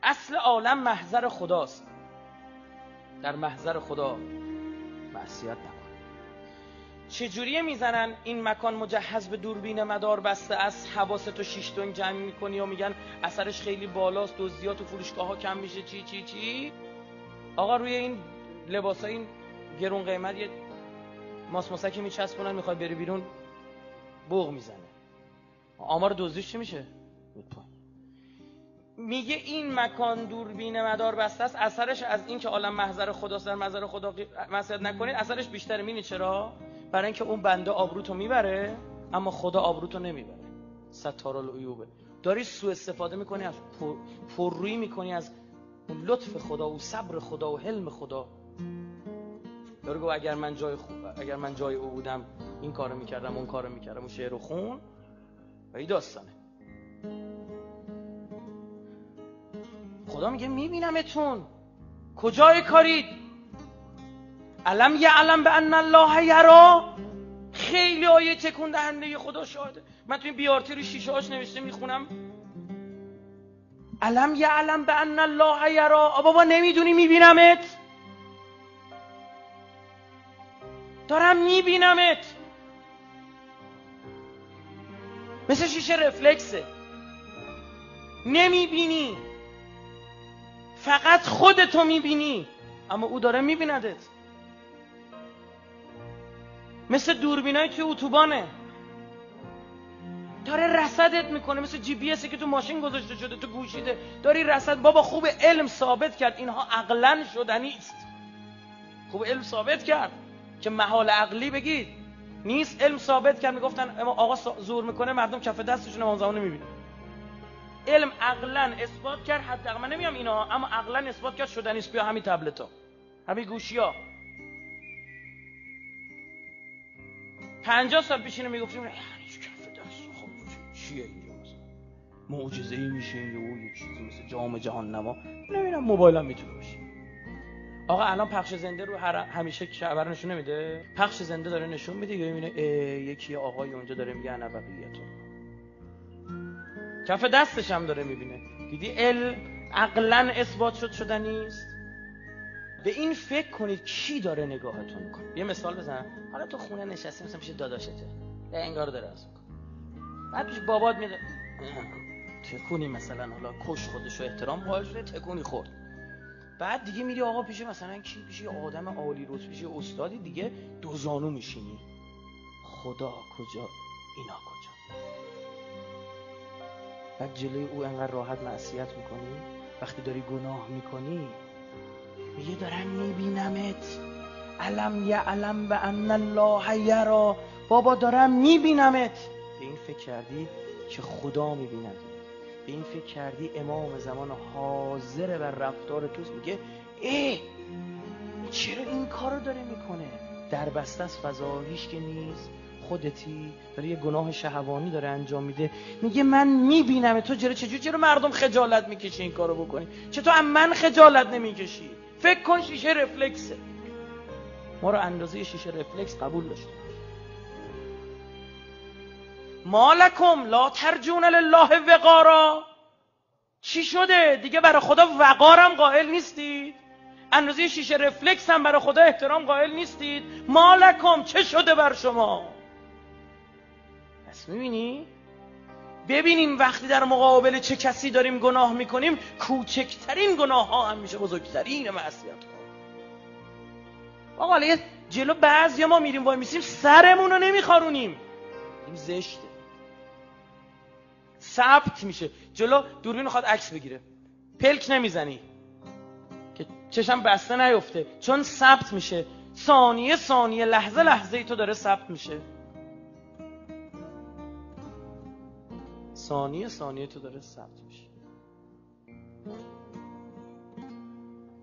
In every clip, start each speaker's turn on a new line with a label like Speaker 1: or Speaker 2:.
Speaker 1: اصل عالم محضر خداست. در محضر خدا معصیت نکن. چجوریه میزنن این مکان مجهز به دوربین مدار بسته است، حواستو 6 تن جمع میکنی و میگن اثرش خیلی بالاست، دزدیات و فروشگاه ها کم میشه، چی. آقا روی این لباسای این گرون قیمت یه ماسماسکی میچسبونن، میخوای بری بیرون بوق میزنه. آمار دزدیش چی میشه؟ میگه این مکان دوربین مدار بسته است، اثرش از این که عالم محضر خداست، در محضر خدا معصیت نکنید، اثرش بیشتره. می‌بینی چرا؟ برای اینکه اون بنده آبروتو میبره اما خدا آبروتو نمیبره. ستارالعیوبه. داری سوء استفاده میکنی، از پررویی میکنی از لطف خدا و صبر خدا و حلم خدا. داری گفت اگر من جای او بودم این کارو میکردم، اون کارو میکردم، اون شعر و خون و این داستانه. خدا میگه میبینمتون، کجای کارید؟ علم یعلم بان الله یرا. خیلی آیه تکون دهنده خدا شاهده. من تو این بیارتی رو شیشه هاش نوشته میخونم علم یعلم بان الله یرا. بابا نمیدونی میبینمت؟ دارم میبینمت. مثل شیشه رفلکسه، نمیبینی، فقط خودتو میبینی اما او داره میبیندت. مثل دوربینای توی اتوبانه، داره رصدت میکنه، مثل جی پی اسی که تو ماشین گذاشته شده تو گوشیده، داری رصد. بابا خوب علم ثابت کرد اینها عقلاً شدنی است. خوب علم ثابت کرد که محال عقلی بگید نیست. علم ثابت کرد، میگفتن آقا زور میکنه مردم کف دستشون امام زمان نمیبینه. علم عقلاً اثبات کرد، حتی من نمیام اینا، اما عقلاً اثبات کرد شدنی است. بیا همین تبلت‌ها، همین گوشی‌ها. 50 سال پیش اینو میگفتیم یعنی کف دست خب چیه اینجا، مثلا معجزه‌ای میشه یه چیزی مثل جام جهان نما. نمیدونم موبایلم میتونه باشه. آقا الان پخش زنده رو همیشه خبر نشون نمیده، پخش زنده داره نشون میده یا میبینه یکی آقای اونجا داره میگه انا بقیتون، کف دستش هم داره میبینه. دیدی علم عقلاً اثبات شدنی است. به این فکر کنید کی داره نگاهتون میکنه. یه مثال بزنم، حالا تو خونه نشستی مثلا پیش داداشته، انگار داره از میکنه، بعد پیش بابات میاد تکونی مثلا، حالا کش خودشو احترام قائل شده تکونی خورد، بعد دیگه میری آقا پیش مثلا کی، پیش یه آدم عالی رتبه، پیش یه استادی دیگه، دو زانو میشینی. خدا کجا، اینا کجا؟ بعد جلوی او انقدر راحت معصیت میکنی. وقتی داری گناه میکنی میگه دارم میبینمت. علم یعلم بان الله یرا. بابا دارم میبینمت. به این فکر کردی که خدا میبیند؟ به این فکر کردی امام زمان حاضر بر رفتار توست؟ میگه چرا این کارو داره میکنه؟ در بسته از فضا، هیچ که نیست، خودتی داره یه گناه شهوانی داره انجام میده. میگه من میبینم تو. چرا مردم خجالت میکشی این کارو بکنی؟ چطور من خجالت نمیکشی؟ فکر کن شیشه رفلکسه. ما رو اندازه شیشه رفلکس قبول داشتیم. مالکم لا ترجون لله وقارا. چی شده؟ دیگه برای خدا وقارم قائل نیستید؟ اندازه شیشه رفلکس هم برای خدا احترام قائل نیستید؟ مالکم چه شده بر شما؟ پس میبینی؟ ببینیم وقتی در مقابل چه کسی داریم گناه میکنیم، کوچکترین گناه ها هم میشه بزرگترین معصیت ها. آقا حالا جلو بعضی ما میریم وای میسیم سرمون رو نمیخارونیم، این زشته. ثبت میشه جلو دوربین خواهد عکس بگیره، پلک نمیزنی که چشم بسته نیفته، چون ثبت میشه. ثانیه لحظه ای تو داره ثبت میشه. ثانیه تو داره ثبت میشه.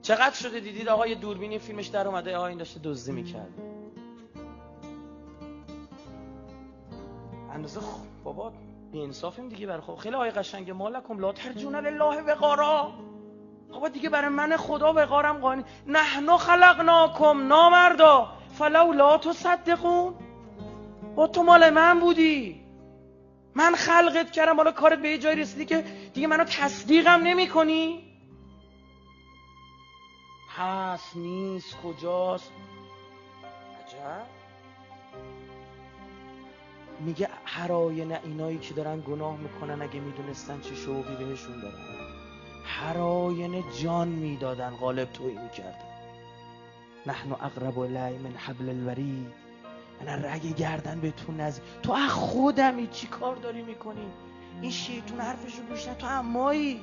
Speaker 1: چقدر شده دیدید آقا یه دوربینی فیلمش در اومده، آقا این داشته دزدی میکرد. اندازه بابا بی انصافیم دیگه. برای خب خیلی آیه قشنگه، مالکم لا ترجون لله وقارا. بابا دیگه برای من خدا وقارم قائل. نحنو خلقناکم، نامردا فلولا تصدقون. با تو مال من بودی، من خلقت کردم، حالا کارت به یه جایی رسیدی که دیگه منو تصدیقم نمی کنی. هست نیست کجاست. عجب. میگه هر آینه اینایی که دارن گناه میکنن اگه میدونستن چه شوقی بهشون دارن، هر آینه جان میدادن، غالب تویی میکردن. نحن اقرب الیه من حبل الورید، من رگ گردن به تو نزدیک. تو از خودمی، چی کار داری میکنی؟ این شیطون حرفشو گوش نده، تو امایی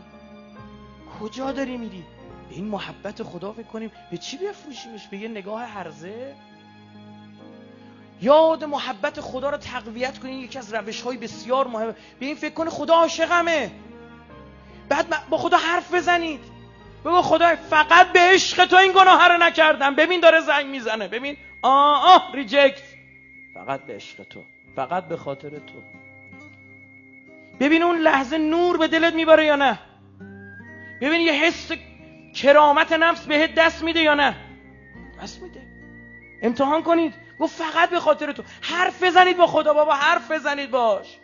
Speaker 1: کجا داری میری؟ به این محبت خدا فکر کنیم، به چی بفروشیمش؟ به یه نگاه هرزه؟ یاد محبت خدا رو تقویت کنین، یکی از روش‌های بسیار مهمه. به این فکر کنی خدا عاشقمه، بعد با خدا حرف بزنید، بگو خدا فقط به عشق تو این گناه رو نکردم، ببین داره زنگ میزنه، ببین ریجکت، فقط به عشق تو، فقط به خاطر تو. ببین اون لحظه نور به دلت میباره یا نه؟ ببین یه حس کرامت نفس بهت دست میده یا نه؟ دست میده. امتحان کنید، گفت فقط به خاطر تو. حرف بزنید با خدا، بابا حرف بزنید باش.